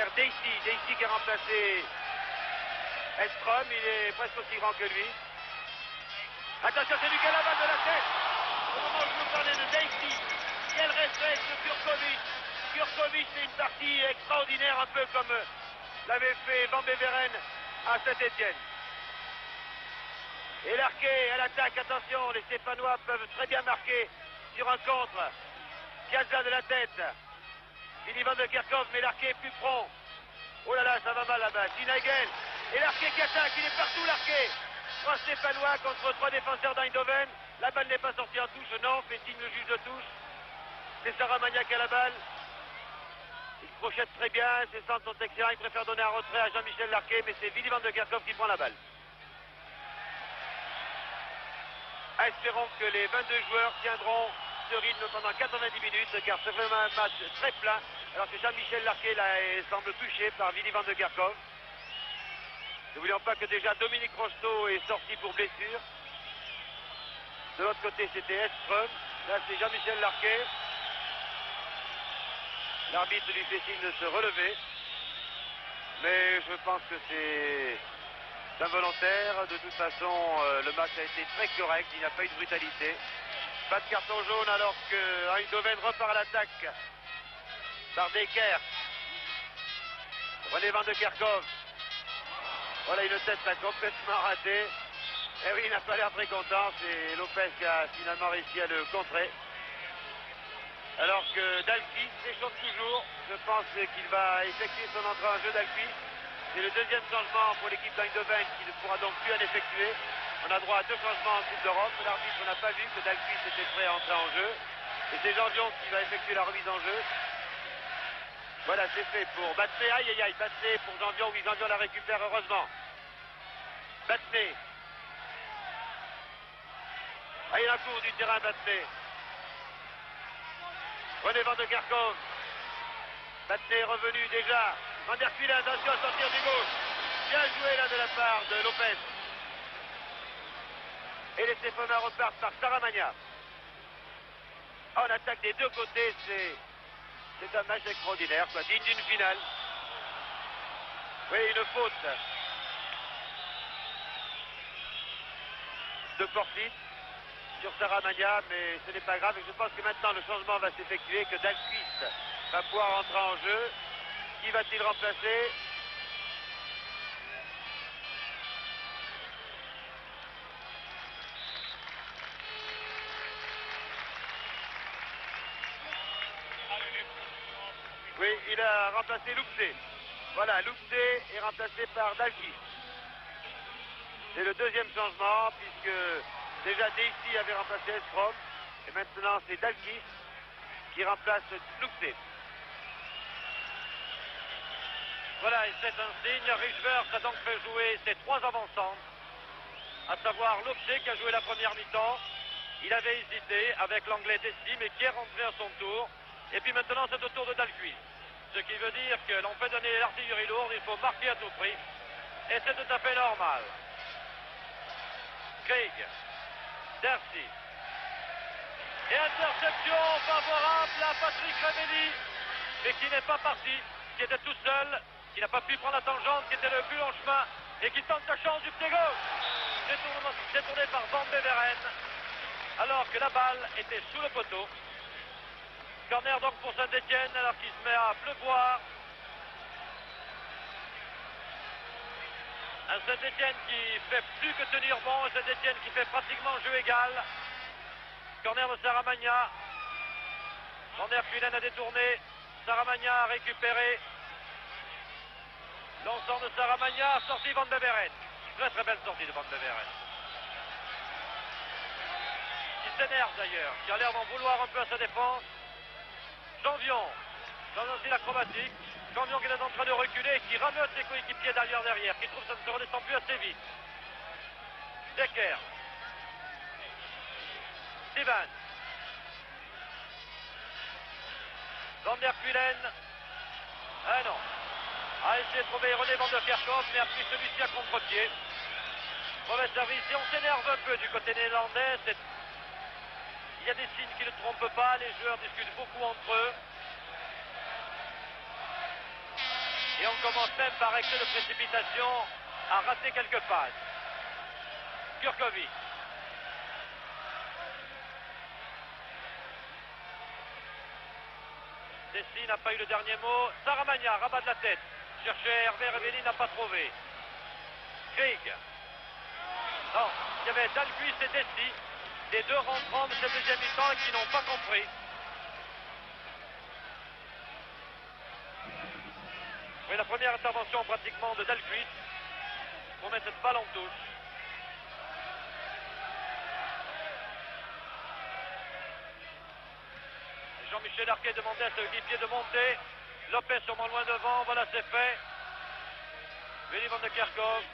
vers Daisy. Daisy qui a remplacé Edstrom, il est presque aussi grand que lui. Attention, c'est du Galavan de la tête. Au moment où je vous parlais de Daisy, quel réflexe de Kurkovic. Kurkovic fait une partie extraordinaire, un peu comme l'avait fait Van Beveren à Saint-Etienne. Et Larquet à l'attaque, attention, les Stéphanois peuvent très bien marquer sur un contre. Piazza de la tête. Billy Van de Kerkhoff, mais Larquet est plus prompt. Oh là là, ça va mal là-bas. Tinagel. Et Larquet qui attaque, il est partout Larquet. 3 Stéphanois contre 3 défenseurs d'Eindhoven. La balle n'est pas sortie en touche, non, fait signe le juge de touche. C'est Saramagna qui a la balle. Il projette très bien, ses centres sont excellents. Il préfère donner un retrait à Jean-Michel Larquet, mais c'est Billy Van de Kerkhoff qui prend la balle. Espérons que les 22 joueurs tiendront ce rythme pendant 90 minutes, car c'est vraiment un match très plein, alors que Jean-Michel Larquet là, semble touché par Billy Van de Kerkhoff. N'oublions pas que déjà Dominique Rocheteau est sorti pour blessure. De l'autre côté, c'était Edström. Là, c'est Jean-Michel Larquet. L'arbitre lui fait signe de se relever. Mais je pense que c'est involontaire. De toute façon, le match a été très correct. Il n'y a pas eu de brutalité. Pas de carton jaune alors que Eindhoven repart à l'attaque par Decker. René Van de Kerkhoff. Voilà une tête là complètement ratée. Et oui, il n'a pas l'air très content. C'est Lopez qui a finalement réussi à le contrer. Alors que Dalquis s'échauffe toujours. Je pense qu'il va effectuer son entrée en jeu, Dalquis. C'est le deuxième changement pour l'équipe d'Eindhoven qui ne pourra donc plus en effectuer. On a droit à 2 changements en Coupe d'Europe. L'arbitre n'a pas vu que Dalquis était prêt à entrer en jeu. Et c'est Jean-Dion qui va effectuer la remise en jeu. Voilà, c'est fait pour Battenet. Aïe, aïe, aïe, Battenet pour Jean-Dion. Oui, Jean-Dion la récupère heureusement. Battenet. Ah, il est en cours du terrain, Battenet. René Van de Kerkhoff. Battenet est revenu déjà. Van der Kuylen, attention à sortir du gauche. Bien joué là de la part de Lopez. Et les Stéphanois repartent par Saramagna. On attaque des deux côtés, c'est un match extraordinaire, quoi, digne d'une finale. Oui, une faute de Porfit sur Saramagna, mais ce n'est pas grave. Et je pense que maintenant le changement va s'effectuer, que Dalquis va pouvoir entrer en jeu. Qui va-t-il remplacer? Oui, il a remplacé Luxé. Voilà, Luxé est remplacé par Dalquis. C'est le deuxième changement, puisque déjà Daisy avait remplacé Edstrom. Et maintenant, c'est Dalquis qui remplace Luxé. Voilà, et c'est un signe. Richevers a donc fait jouer ses 3 avant-centres, à savoir Luxé qui a joué la première mi-temps. Il avait hésité avec l'anglais Daisy, mais qui est rentré à son tour. Et puis maintenant, c'est au tour de Dalquis. Ce qui veut dire que l'on peut donner l'artillerie lourde, il faut marquer à tout prix. Et c'est tout à fait normal. Craig, Darcy. Et interception favorable à Patrick Révelli, mais qui n'est pas parti, qui était tout seul, qui n'a pas pu prendre la tangente, qui était le plus long chemin, et qui tente la chance du pied gauche. Détourné par Van Beveren, alors que la balle était sous le poteau. Corner donc pour Saint-Etienne, alors qu'il se met à pleuvoir. Un Saint-Etienne qui fait plus que tenir bon, un Saint-Etienne qui fait pratiquement jeu égal. Corner de Saramagna. Van der Kuylen a détourné. Saramagna a récupéré. L'ensemble de Saramagna, sortie Van Beveren. Très très belle sortie de Van Beveren. Qui s'énerve d'ailleurs, qui a l'air d'en vouloir un peu à sa défense. Jean-Vion, dans un style acrobatique. Jean-Vion qui est en train de reculer et qui rameute ses coéquipiers derrière, qui trouve que ça ne se redescend plus assez vite. Decker. Steven. Van der Kuylen. Ah non. A essayé de trouver René Van der Kerkhoff, mais a pris celui-ci à contre-pied. Mauvais service. Et on s'énerve un peu du côté néerlandais. Il y a des signes qui ne trompent pas. Les joueurs discutent beaucoup entre eux. Et on commence même par excès de précipitation à rater quelques passes. Kurkovic. Dessy n'a pas eu le dernier mot. Saramagna, rabat de la tête. Cherchait Hervé Revelli, n'a pas trouvé. Krieg. Non, il y avait Dalguis et Dessy, les deux rentrants de cette deuxième mi-temps qui n'ont pas compris. Oui, la première intervention pratiquement de Dalguis pour mettre cette balle en touche. Jean-Michel Arquet demandait à ses équipiers de monter. Lopez sûrement loin devant, voilà c'est fait. Willy van de Kerkhoff.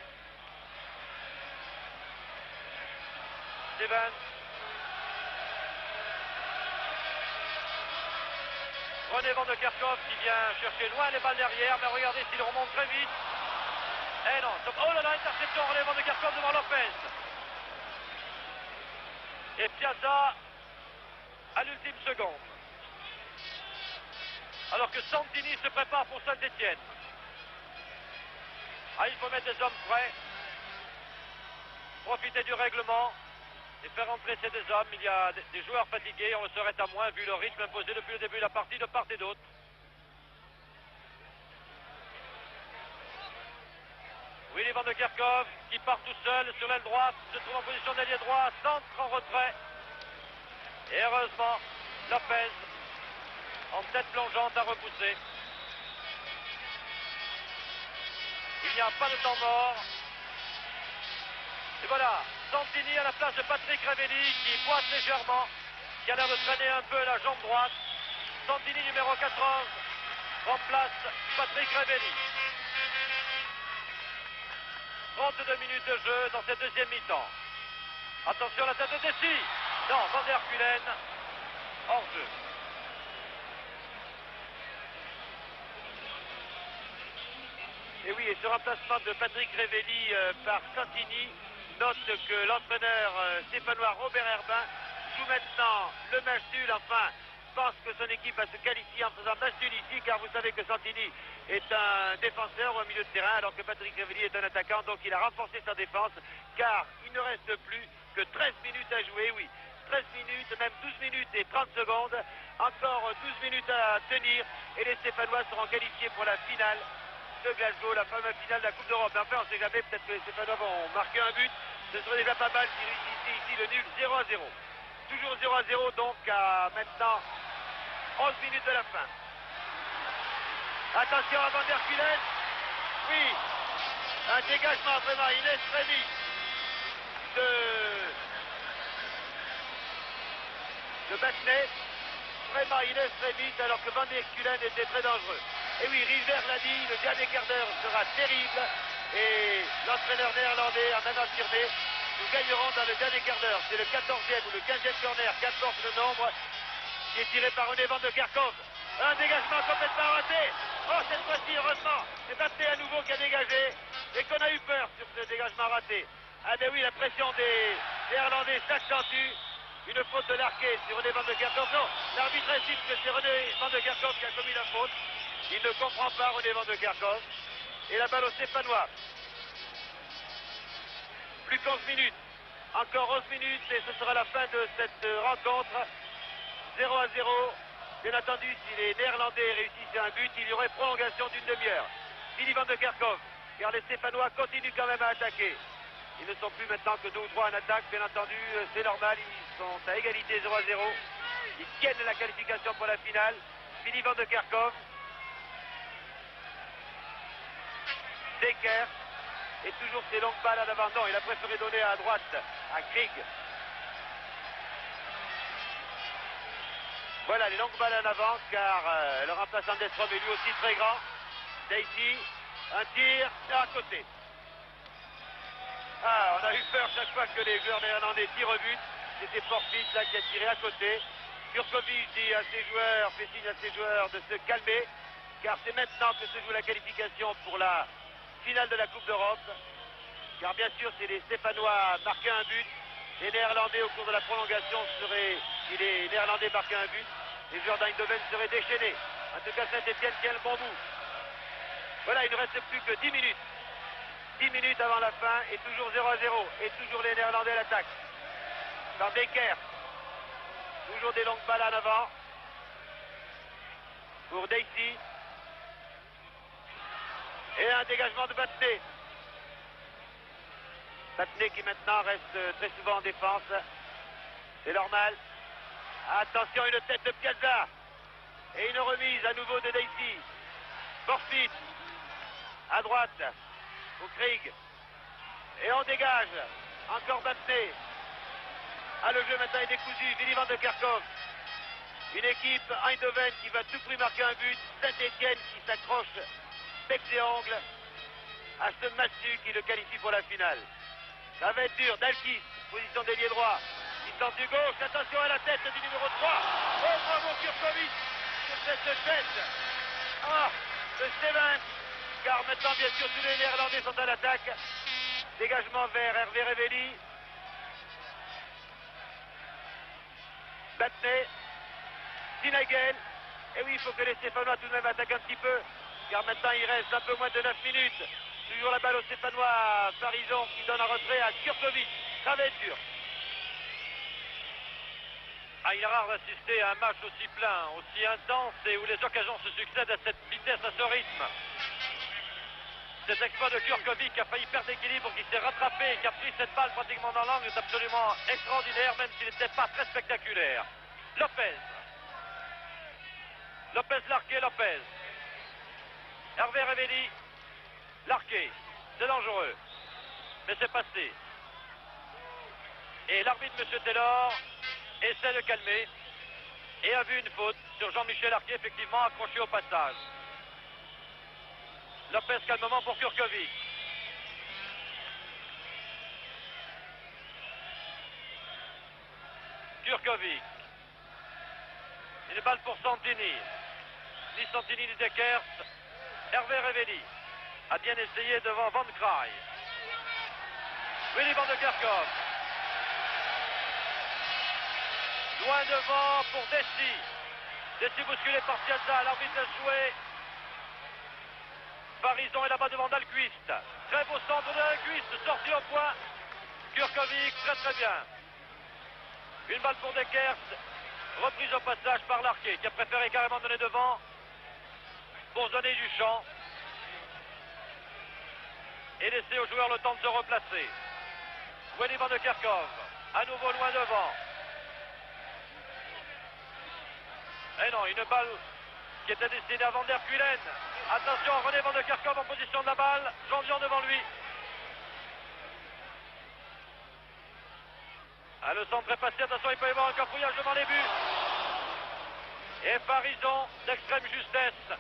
Stevens. René van de Kerkhoff qui vient chercher loin les balles derrière, mais regardez s'il remonte très vite. Eh non, oh là là, interception René van de Kerkhoff devant Lopez. Et Piazza à l'ultime seconde. Alors que Santini se prépare pour Saint-Etienne. Ah, il faut mettre des hommes prêts. Profiter du règlement et faire entrer ces deux hommes. Il y a des joueurs fatigués, on le serait à moins vu le rythme imposé depuis le début de la partie de part et d'autre. Willy van de Kerkhoff qui part tout seul sur l'aile droite, se trouve en position d'ailier droit, centre en retrait. Et heureusement, Lopez en tête plongeante à repousser. Il n'y a pas de temps mort. Et voilà, Santini à la place de Patrick Revelli qui pointe légèrement, qui a l'air de traîner un peu la jambe droite. Santini numéro 14 remplace Patrick Revelli. 32 minutes de jeu dans cette deuxième mi-temps. Attention la tête de Dessy. Non, Van der Kulen hors jeu. Et oui, et ce remplacement de Patrick Revelli par Santini note que l'entraîneur stéphanois Robert Herbin joue maintenant le match nul. Enfin, pense que son équipe va se qualifier en faisant match nul ici, car vous savez que Santini est un défenseur au milieu de terrain, alors que Patrick Revelli est un attaquant. Donc il a renforcé sa défense, car il ne reste plus que 13 minutes à jouer. Oui, 13 minutes, même 12 minutes et 30 secondes. Encore 12 minutes à tenir, et les Stéphanois seront qualifiés pour la finale de Glasgow, la fameuse finale de la Coupe d'Europe. Enfin, on ne sait jamais, peut-être que les Stéphanois vont marquer un but. Ce serait déjà pas mal s'ils réussissaient ici le nul 0-0. Toujours 0-0, donc à maintenant 11 minutes de la fin. Attention à Van der Kulen. Oui, un dégagement vraiment inextrémiste de Battenet. Vraiment inextrémiste, alors que Van der Kulen était très dangereux. Et oui, River l'a dit, le dernier quart d'heure sera terrible. Et l'entraîneur néerlandais a même affirmé: nous gagnerons dans le dernier quart d'heure. C'est le 14e ou le 15e corner, qu'importe le nombre, qui est tiré par René van de Kerkhoff. Un dégagement complètement raté. Oh, cette fois-ci, heureusement, c'est Battenet à nouveau qui a dégagé et qu'on a eu peur sur ce dégagement raté. Ah ben oui, la pression des Néerlandais s'accentue. Une faute de l'Arquet sur René van de Kerkhoff. Non, l'arbitre insiste que c'est René van de Kerkhoff qui a commis la faute. Il ne comprend pas René van de Kerkhoff. Et la balle au Stéphanois. Plus qu'11 minutes. Encore 11 minutes et ce sera la fin de cette rencontre. 0-0. Bien entendu, si les Néerlandais réussissaient un but, il y aurait prolongation d'une demi-heure. Willy van de Kerkhoff, car les Stéphanois continuent quand même à attaquer. Ils ne sont plus maintenant que 2 ou 3 en attaque, bien entendu, c'est normal, ils sont à égalité 0-0. Ils tiennent la qualification pour la finale. Willy van de Kerkhoff. Decker. Et toujours ces longues balles à l'avant. Non, il a préféré donner à droite à Krieg. Voilà les longues balles en avant, car le remplaçant d'Estrom est lui aussi très grand. Daisy, un tir à côté. Ah, on a eu peur chaque fois que les joueurs néerlandais tirent au but. C'était Porfis là qui a tiré à côté. Kurkovic dit à ses joueurs, fait signe à ses joueurs de se calmer, car c'est maintenant que se joue la qualification pour la finale de la Coupe d'Europe. Car bien sûr, si les Stéphanois marquaient un but, les Néerlandais au cours de la prolongation seraient, si les Néerlandais marquaient un but, les joueurs d'Eindhoven seraient déchaînés. En tout cas, Saint-Etienne tient le bon bout. Voilà, il ne reste plus que 10 minutes. 10 minutes avant la fin et toujours 0-0. Et toujours les Néerlandais à l'attaque. Par Becker. Toujours des longues balles en avant. Pour Daisy. Et un dégagement de Battenet. Battenet qui maintenant reste très souvent en défense. C'est normal. Attention, une tête de Piazza. Et une remise à nouveau de Daisy. Forfait. À droite. Pour Krieg. Et on dégage. Encore Battenet. Ah, le jeu maintenant est décousu. Willy van de Kerkhoff. Une équipe Eindhoven qui va tout prix marquer un but. Saint-Etienne qui s'accroche bec et ongles à ce match qui le qualifie pour la finale. Ça va être dur. Dalkis, position d'ailier droit. Il tente du gauche. Attention à la tête du numéro 3. Oh, bravo Kurkovic sur cette tête. Ah, le Stevens. Car maintenant, bien sûr, tous les Néerlandais sont à l'attaque. Dégagement vers Hervé Revelli. Battenet. Sinagel. Et oui, il faut que les Stéphanois tout de même attaquent un petit peu. Car maintenant, il reste un peu moins de 9 minutes. Toujours la balle aux Stéphanois. Parison qui donne un retrait à Kurkovic. Ça va être dur. Ah, il est rare d'assister à un match aussi plein, aussi intense et où les occasions se succèdent à cette vitesse, à ce rythme. Cet exploit de Kurkovic qui a failli perdre l'équilibre, qui s'est rattrapé et qui a pris cette balle pratiquement dans l'angle est absolument extraordinaire, même s'il n'était pas très spectaculaire. Lopez. Lopez, Larqué, Lopez. Hervé Revelli. Larqué. C'est dangereux. Mais c'est passé. Et l'arbitre, M. Taylor, essaie de calmer. Et a vu une faute sur Jean-Michel Larqué, effectivement accroché au passage. Lopez calmement pour Kurkovic. Kurkovic. Une balle pour Santini. Ni Santini ni Dekers. Hervé Revelli a bien essayé devant Van Kraai. Willy van de Kerkhoff. Loin devant pour Dessy. Dessy bousculé par Piazza. L'arbitre a joué. Parison est là-bas devant Dahlqvist. Très beau centre de Dahlqvist. Sorti au point. Kurkovic, très très bien. Une balle pour Dekers. Reprise au passage par Larqué qui a préféré carrément donner devant pour donner du champ et laisser aux joueurs le temps de se replacer. Willy van de Kerkhoff, à nouveau loin devant. Et non, une balle qui était destinée à Van der Kuylen. Attention, René van de Kerkhoff en position de la balle. Jean-Dion devant lui. Ah, le centre est passé, attention, il peut y avoir un cafouillage devant les buts. Et Parison d'extrême justesse.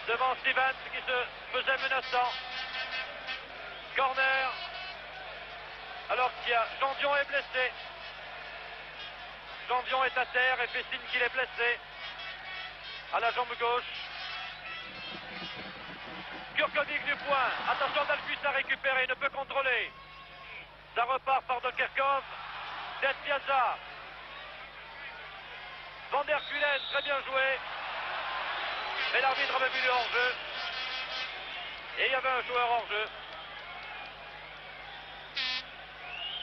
Devant Stevens qui se faisait menaçant. Corner. Alors qu'il y a Jean-Dion est blessé. Jean-Dion est à terre et fait signe qu'il est blessé. À la jambe gauche. Kurkovic du point. Attention, Dahlqvist a récupéré, ne peut contrôler. Ça repart par de Kerkhoff. D'Ed Piazza. Van der Kuylen, très bien joué. Mais l'arbitre avait vu le hors-jeu. Et il y avait un joueur hors-jeu.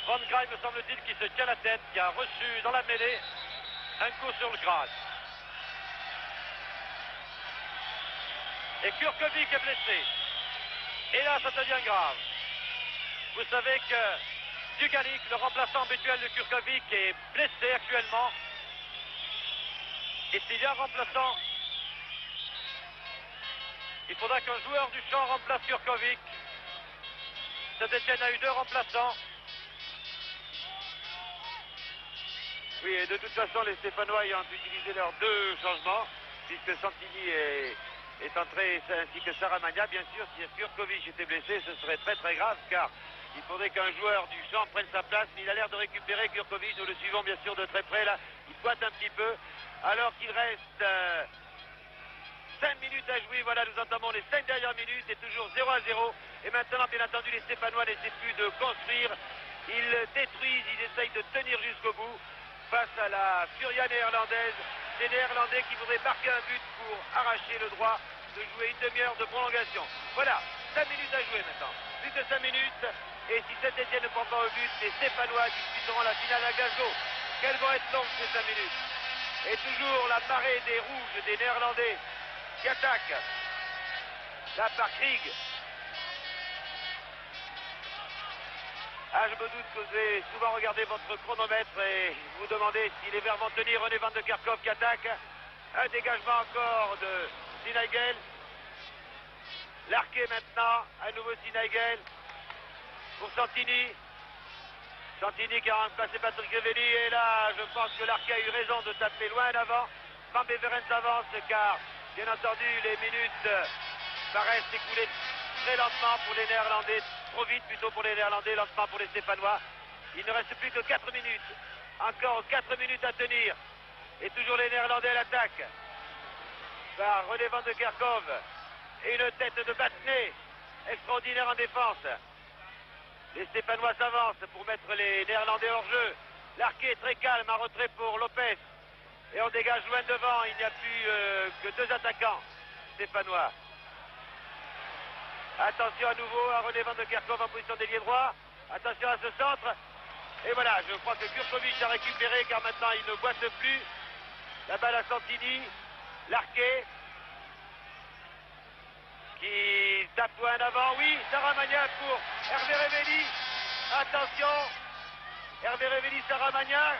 Van Kraai, me semble-t-il, qui se tient la tête, qui a reçu dans la mêlée un coup sur le crâne. Et Kurkovic est blessé. Et là, ça devient grave. Vous savez que Duganic, le remplaçant habituel de Kurkovic, est blessé actuellement. Et s'il y a un remplaçant, il faudra qu'un joueur du champ remplace Kurkovic. Saint-Etienne a eu 2 remplaçants. Oui, et de toute façon, les Stéphanois ayant utilisé leurs 2 changements, puisque Santini est entré, ainsi que Saramagna, bien sûr, si Kurkovic était blessé, ce serait très très grave, car il faudrait qu'un joueur du champ prenne sa place, mais il a l'air de récupérer Kurkovic, nous le suivons bien sûr de très près, là, il boite un petit peu, alors qu'il reste 5 minutes à jouer, voilà, nous entamons les 5 dernières minutes, et toujours 0-0, et maintenant, bien entendu, les Stéphanois n'essaient plus de construire, ils détruisent, ils essayent de tenir jusqu'au bout, face à la furia néerlandaise des Néerlandais qui voudraient marquer un but pour arracher le droit de jouer une demi-heure de prolongation. Voilà, 5 minutes à jouer maintenant. Plus de 5 minutes. Et si Saint-Etienne ne prend pas au but, les Stéphanois disputeront la finale à Glasgow. Quelles vont être longues ces 5 minutes. Et toujours la marée des rouges des Néerlandais qui attaquent. Là par Krieg. Ah, je me doute que vous avez souvent regardé votre chronomètre et vous demandez si les Verts vont tenir. René Van de Kerkhoff qui attaque. Un dégagement encore de Sinaigel. Larqué maintenant, à nouveau Sinaigel. Pour Santini. Santini qui a remplacé Patrick Révelli. Et là, je pense que Larqué a eu raison de taper loin en avant. Van Beveren s'avance car, bien entendu, les minutes paraissent s'écouler très lentement pour les Néerlandais. Trop vite plutôt pour les Néerlandais, lentement pour les Stéphanois. Il ne reste plus que 4 minutes. Encore 4 minutes à tenir. Et toujours les Néerlandais à l'attaque. Par René Van de Kerkhoff. Et une tête de Battenet. Extraordinaire en défense. Les Stéphanois s'avancent pour mettre les Néerlandais hors jeu. Larqué très calme, en retrait pour Lopez. Et on dégage loin devant. Il n'y a plus que 2 attaquants stéphanois. Attention à nouveau à René Van de Kerkhoff en position d'ailier droit. Attention à ce centre. Et voilà, je crois que Kurkovic a récupéré car maintenant il ne boite plus. La balle à Santini. Larqué. Qui tape loin en avant. Oui, Saramagna pour Hervé Révelli. Attention. Hervé Révelli, Saramagna.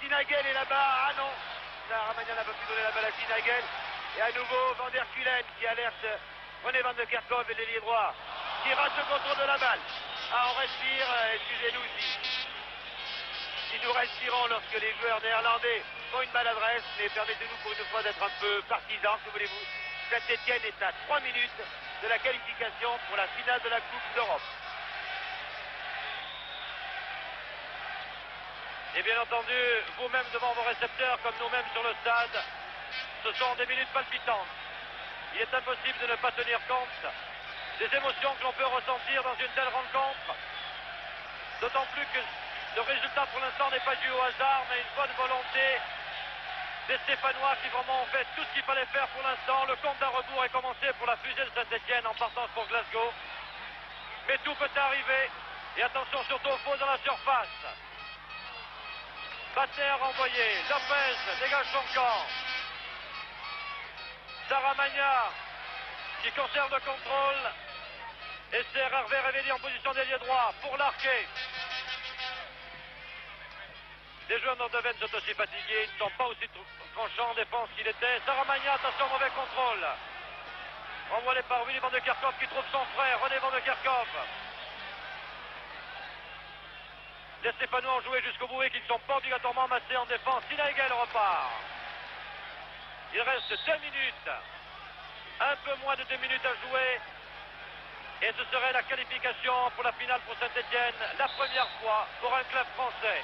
Sinaigel est là-bas. Ah non. Saramagna n'a pas pu donner la balle à Sinaigel. Et à nouveau Van der Kulen qui alerte René Van de Kerkhoff et l'ailier droit. Qui rate le contrôle de la balle. Ah, on respire. Excusez-nous si nous respirons lorsque les joueurs néerlandais font une maladresse. Mais permettez-nous pour une fois d'être un peu partisans, que voulez-vous. Saint-Etienne est à 3 minutes de la qualification pour la finale de la Coupe d'Europe. Et bien entendu, vous-même devant vos récepteurs, comme nous-mêmes sur le stade, ce sont des minutes palpitantes. Il est impossible de ne pas tenir compte des émotions que l'on peut ressentir dans une telle rencontre. D'autant plus que le résultat pour l'instant n'est pas dû au hasard, mais une bonne volonté des Stéphanois qui vraiment ont fait tout ce qu'il fallait faire pour l'instant. Le compte à rebours est commencé pour la fusée de Saint-Etienne en partance pour Glasgow. Mais tout peut arriver. Et attention surtout au faux dans la surface. Battenet a renvoyé. Lopez dégage son camp. Saramagna qui conserve le contrôle. Et c'est Hervé Révelli en position d'ailier droit pour Larqué. Les joueurs nordevennes sont aussi fatigués, ils ne sont pas aussi tranchants en défense qu'il était. Saramagna, attention, mauvais contrôle. Renvoyé par Willy Van de Kerkhoff qui trouve son frère, René Van de Kerkhoff. Les Stéphanois ont joué jusqu'au bout et qu'ils ne sont pas obligatoirement massés en défense. Sinaigel repart. Il reste 2 minutes. Un peu moins de 2 minutes à jouer. Et ce serait la qualification pour la finale pour Saint-Etienne. La première fois pour un club français.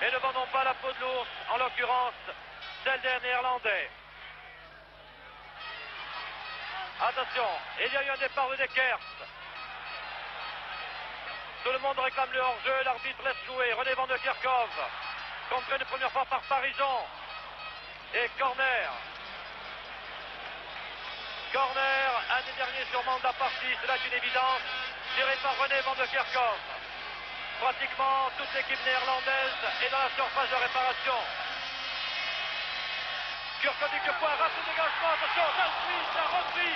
Et ne vendons pas la peau de l'ours, en l'occurrence celle des Néerlandais. Attention, il y a eu un départ de Dekers. Tout le monde réclame le hors-jeu, l'arbitre laisse jouer. René Van de Kerkhoff, contré une première fois par Parison. Et corner. Corner, un des derniers sûrement de la partie, c'est là une évidence. Tiré par René Van de Kerkhoff. Pratiquement toute l'équipe néerlandaise est dans la surface de réparation. Kurkovic le point, rate le dégagement, attention, Ralphie a repris.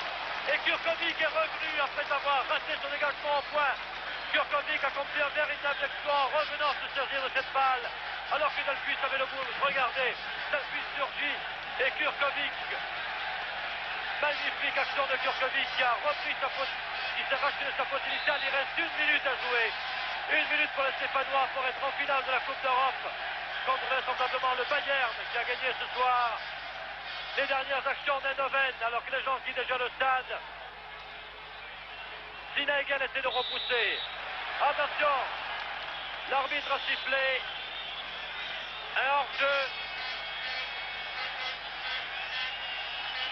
Et Kurkovic est revenu après avoir raté son dégagement au point. Kurkovic accomplit un véritable exploit en revenant se servir de cette balle. Alors que Dalpuis avait le bout, regardez, Dalpuis surgit et Kurkovic. Magnifique action de Kurkovic qui a repris sa faute, qui s'est racheté de sa faute initiale. Il reste 1 minute à jouer. 1 minute pour les Stéphanois pour être en finale de la Coupe d'Europe contre vraisemblablement le Bayern qui a gagné ce soir les dernières actions d'Eindhoven alors que les gens quittent déjà le stade. Sinaigel essaie de repousser. Attention, l'arbitre a sifflé un hors-jeu.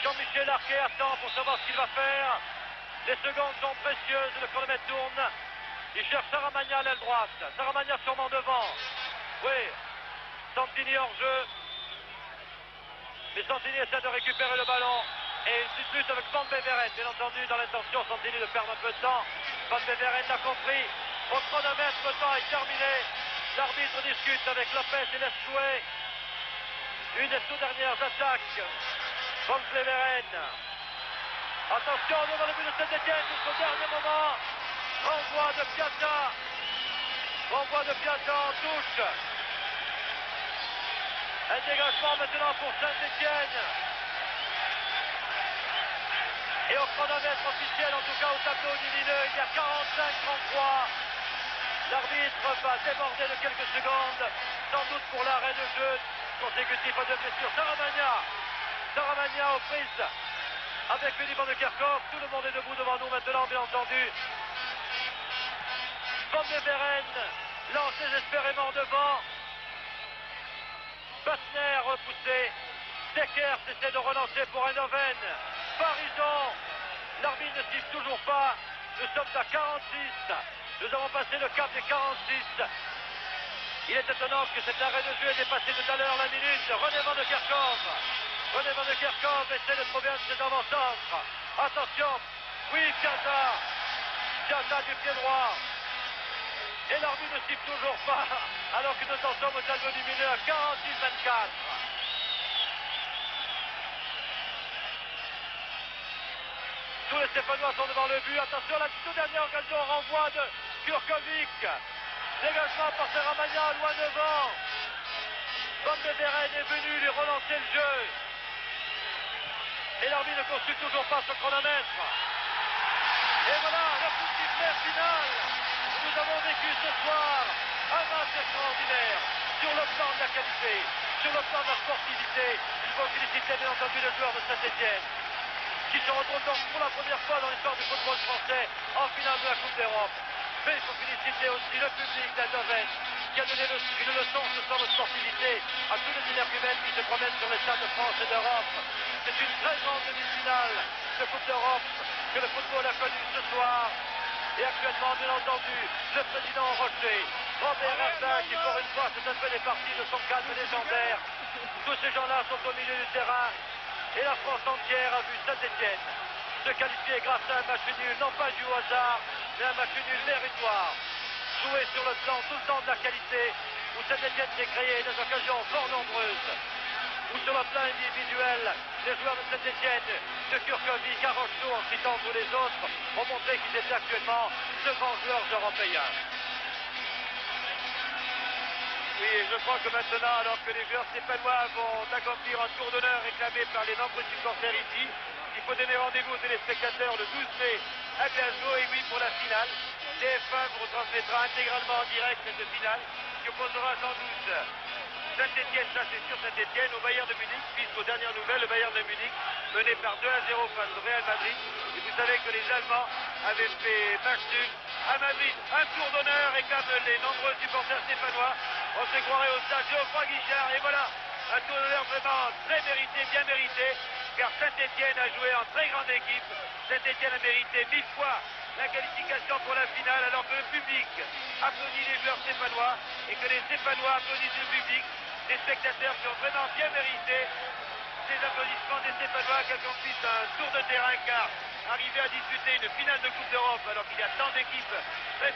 Jean-Michel Larqué attend pour savoir ce qu'il va faire. Les secondes sont précieuses, le chronomètre tourne. Il cherche Saramagna à l'aile droite. Saramagna sûrement devant. Oui, Santini hors jeu. Mais Santini essaie de récupérer le ballon. Et une petite lutte avec Van Beveren, bien entendu, dans l'intention Santini de perdre un peu de temps. Van Beveren l'a compris. Au chronomètre, le temps est terminé. L'arbitre discute avec Lopez et laisse jouer une des toutes dernières attaques. Van Beveren. Attention devant le but de Saint-Étienne jusqu'au dernier moment. Renvoi de Piazza. Renvoi de Piazza en touche. Un dégagement maintenant pour Saint-Étienne. Et au chronomètre officiel, en tout cas au tableau lumineux, il y a 45-33. L'arbitre va déborder de quelques secondes, sans doute pour l'arrêt de jeu consécutif à deux blessures. Saramagna aux prises avec Philippe Van de Kerkhoff. Tout le monde est debout devant nous maintenant, bien entendu. Van Beveren lance désespérément devant. Bassner repoussé. Deckers essaie de relancer pour Eindhoven. Parisson. L'arbitre ne siffle toujours pas. Nous sommes à 46. Nous avons passé le cap des 46. Il est étonnant que cet arrêt de jeu ait dépassé tout à l'heure la minute. René Van de Kerkhoff. René Van de Kerkhoff essaie de trouver un de ses avant-centres. Attention. Oui, Piazza. Piazza du pied droit. Et l'arbitre ne siffle toujours pas. Alors que nous en sommes au tableau lumineux à 46-24. Tous les Stéphanois sont devant le but. Attention, la toute dernière occasion, renvoi de Kurkovic. Dégagement par Saramagna, loin devant. Van Beveren est venu lui relancer le jeu. Et l'arbitre ne consulte toujours pas ce chronomètre. Et voilà, le coup de sifflet final. Nous avons vécu ce soir un match extraordinaire. Sur le plan de la qualité, sur le plan de la sportivité. Il faut féliciter bien entendu les joueurs de Saint-Étienne, qui se retrouvent donc pour la première fois dans l'histoire du football français en finale de la Coupe d'Europe. Mais il faut féliciter aussi le public d'Eindhoven qui a donné une leçon ce soir de sportivité à tous les énergumènes qui se promènent sur les stades de France et d'Europe. C'est une très grande demi-finale de Coupe d'Europe que le football a connue ce soir. Et actuellement, bien entendu, le président Rocher, Robert Herbin, qui pour une fois s'est un peu départi de son calme légendaire. Tous ces gens-là sont au milieu du terrain. Et la France entière a vu Saint-Étienne se qualifier grâce à un match nul, non pas dû au hasard, mais un match nul méritoire. Joué sur le plan tout le temps de la qualité, où Saint-Étienne s'est créé des occasions fort nombreuses. Où sur le plan individuel, les joueurs de Saint-Étienne, de Kurkovic à Rocheteau, en citant tous les autres, ont montré qu'ils étaient actuellement de grands joueurs européens. Oui, et je crois que maintenant, alors que les joueurs stéphanois vont accomplir un tour d'honneur réclamé par les nombreux supporters ici, il faut donner rendez-vous aux téléspectateurs le 12 mai à Glasgow. Et oui, pour la finale, TF1 vous retransmettra intégralement en direct cette finale qui opposera sans doute Saint-Étienne, ça c'est sûr, Saint-Étienne au Bayern de Munich, puisqu'aux dernières nouvelles, le Bayern de Munich mené par 2-0 face au Real Madrid. Et vous savez que les Allemands avaient fait match nul à Madrid. Un tour d'honneur, et comme les nombreux supporters stéphanois, on se croirait au stade Geoffroy Guichard. Et voilà, un tour d'honneur vraiment très mérité, bien mérité, car Saint-Étienne a joué en très grande équipe. Saint-Étienne a mérité 1000 fois la qualification pour la finale, alors que le public applaudit les joueurs stéphanois et que les Stéphanois applaudissent le public. Des spectateurs qui ont vraiment bien mérité ces applaudissements des Stéphanois qui accomplissent un tour de terrain, car arriver à disputer une finale de Coupe d'Europe alors qu'il y a tant d'équipes très